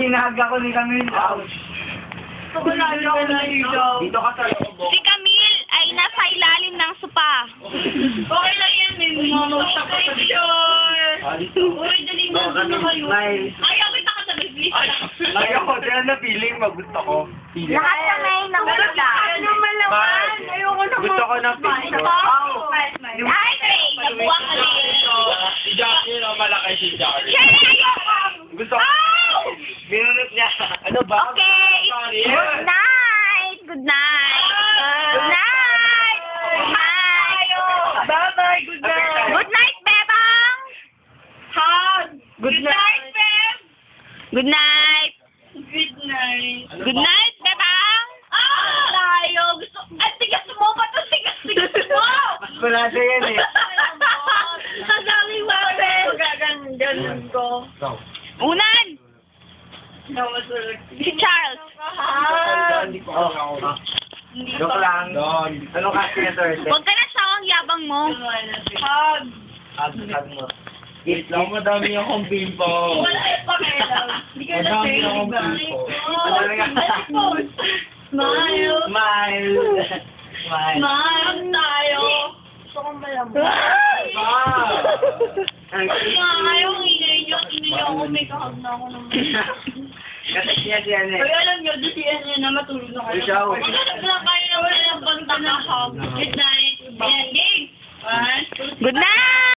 Hinahag ako ni Camille. Ouch. Dito ka sa lobo. Si Camille ay nasa ilalim ng sopa. Okay lang yan, may mamausak ko sa picture. Uy, dali na kayo. Ayaw, kita ka sa biglis. Ayaw ko, dyan na feeling, magusto ko. Lahat na may nakita. Ano malaman? Ayoko na Gusto ko ng picture. Ay, Trey, nabuha ka rin. Si Jackie, no, malaki si Jackie. Sure, ayoko. Gusto ko. Binunot niya. Ano ba? Okay. Good night. Good night. Good night. Good night. Bye-bye, good night. Good night, Bebang. Hug. Good night. Beb. Good night. Good night. Good night, Bebang. Tayo. Gusto. Ang tigas mo. Ba't ang tigas mo? Mas wala siya yan eh. Sasabi mo, Beb. Gagandanan ko. Unan. Namasulog. Si Charles. Joke lang. Ano kasi na sir? Huwag ka na sawang yabang mo. Hug. Hag mo. Wait lang, madami akong pimple. Wala yung pakialam. Hindi ka na Madami akong pimple. Smile. Smile. Smile. Smile tayo. Gusto kong malamang. Wow! Ayaw, inay ako. May kahag na ako naman. Kasi siya eh. Ay, alam nyo, di si Anya na matulog na kayo. Siya, Wala kayo na wala ng banta na hug. Good night. Ayan, game. 1, 2, Good night.